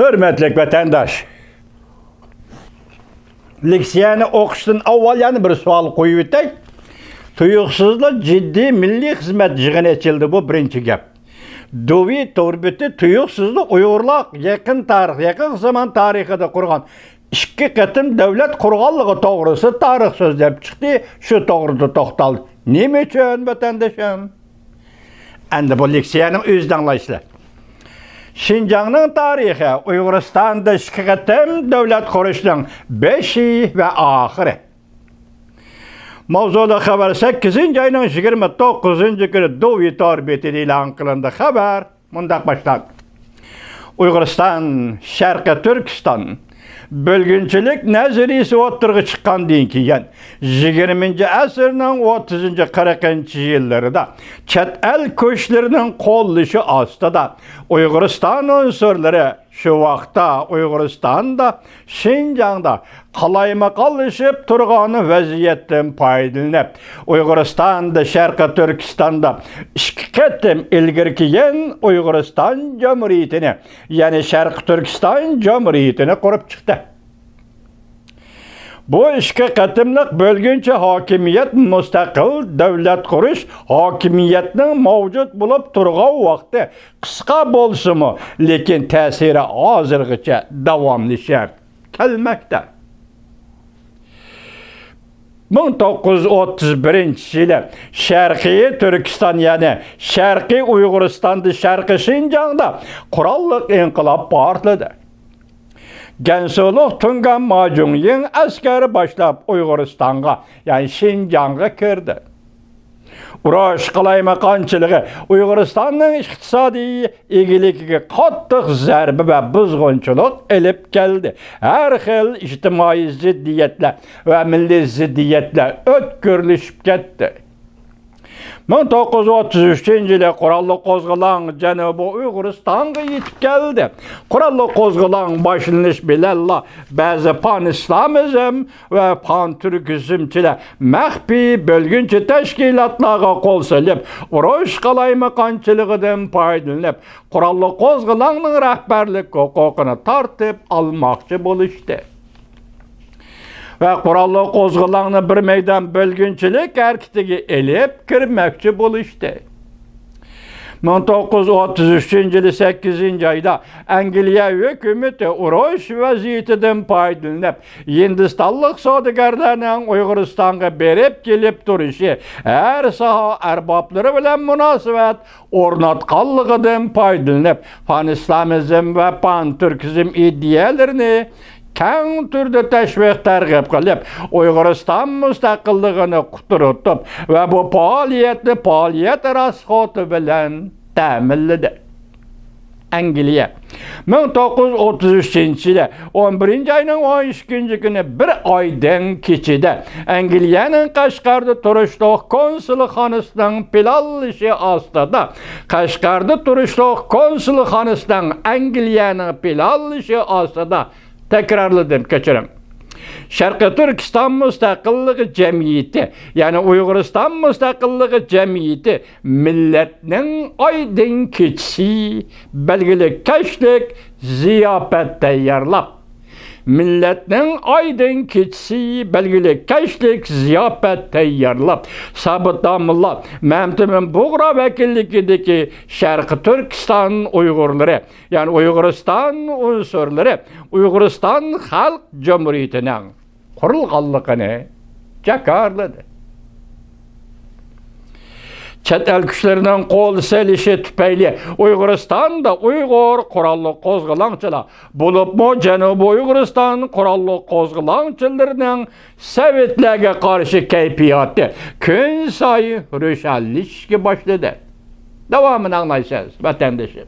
Hürmetlik vatandaş. Leksiyani o'qishdan avval yana bir savol qo'yib o'tay. Tuyuqsizlik jiddiy milliy xizmat yig'ini ochildi, bu birinchi gap. Dovi to'rbiti tuyuqsizlik Uyg'urlar yaqin zaman tarixida qurgan ikki qatim davlat qurganligi to'g'risida tarix so'zlab chiqdi, shu to'g'rida to'xtaldi. Nima uchun vatandoshim? Endi bu leksiyani o'zidan anglaysizlar. Şinjanның tarixi Uyg'uristonda ikki qatim davlat qurishning 5 va oxiri. Mavzuda xabar 8-oyning 29-kuni Dovi torbetida e'lon qilindi. Xabar mundaq boshlandi. Uyg'uriston, Sharqiy Turkiston bölgünçilik nazariyasi o'tirg'i chiqqandan keyin 20-asrning 30-40-yillarida chet el ko'chlarining qo'llashi ostida Uyg'uriston unsurlari shu vaqtda Uyg'uristonda, Şinjanda qalayma-qallashib turgan vaziyatdan foydalanib, Uyg'uristonda, Sharqiy Turkistonda ikki qatim ilgari keyin Uyg'uriston Jamhuriyatini, ya'ni Sharqiy Turkiston Jamhuriyatini qurib chiqdi. Bu ikki qatimliq bölgünçe hokimiyat mustaqil davlat qurish hokimiyatning mavjud bo'lib turgan vaqti qisqa bo'lsa-mu, lekin ta'siri hozirgacha davomlashib kelmoqda. 1931-yili Sharqiy Turkiston, ya'ni Sharqiy Uyg'uristonda, Sharqiy Şinjanda qurolli inqilob portladi. Gensuluk Tungan Majunyin askeri başlap Uyg'uristonga, yani Şinjanga kirdi. Urush qalaymakonchiligi Uyg'uristonning iqtisodiy egiligiga qattiq zarba va buzg'unchilik elib keldi. Har xil ijtimoiy ziddiyatlar va milliy ziddiyatlar o'tkirlashib ketdi. 1933-yili qurolli qo'zg'olon Janubiy Uyg'uristonga yetib keldi. Qurolli qo'zg'olon boshlanish bilan ba'zi pan-islamizm va pan-turkizmchilar maxfiy bölgünçe tashkilotlarga qo'l solib, urush qalaymakonchiligidan foydalanib, qurolli qo'zg'olonning rahbarlik huquqini tortib olmoqchi bo'lishdi. Ve qurolli qo'zg'olonni bir meydan bölgünçilik hareketiga elib kirmoqchi bo'lishdi. 1933-yili 8-oyda Angliya hukumati urush vaziyatidan foydalanib, Hindistonlik savdogarlarning Uyg'uristonga berib kelib turishi, har soha arboblari bilan munosabat o'rnatganligidan foydalanib, pan-islamizm va pan-turkizm ideyalarini keng turda tashviq targ'ib qilib, Uyg'uriston mustaqilligini quturtib va bu faoliyatni faoliyat rasxoti bilan ta'minladi. Angliya 1933-yili 11-oyning 12-kuni bir oydan kechida Angliyaning Qashqarda turishliq konsulxonasining planlashi ostida Angliyaning planlashi ostida tekrarladım, keçirim. Sharqiy Turkiston Mustaqillik Cemiyeti, yani Uyg'uriston Mustaqillik Cemiyeti millatning oydin kechisi belgili kashlik ziyofat tayyorlab, Sabıtamullah Memtimin Buğra vekillikideki Sharqiy Turkiston Uyg'urlari, yani Uyg'uriston unsurlari Uyg'uriston Xalq Cumhuriyatining qurilganligini jakarladi. Chet el kuchlarining qo'l selishi tufayli Uyg'uristonda Uyg'ur qurolli qo'zg'olonchilar bo'libmi Janubiy Uyg'uriston qurolli qo'zg'olonchilarining sovetlarga qarshi kayfiyati kun sayi ro'shanlashishga boshladi. Davomini anglaysiz, vatandoshim.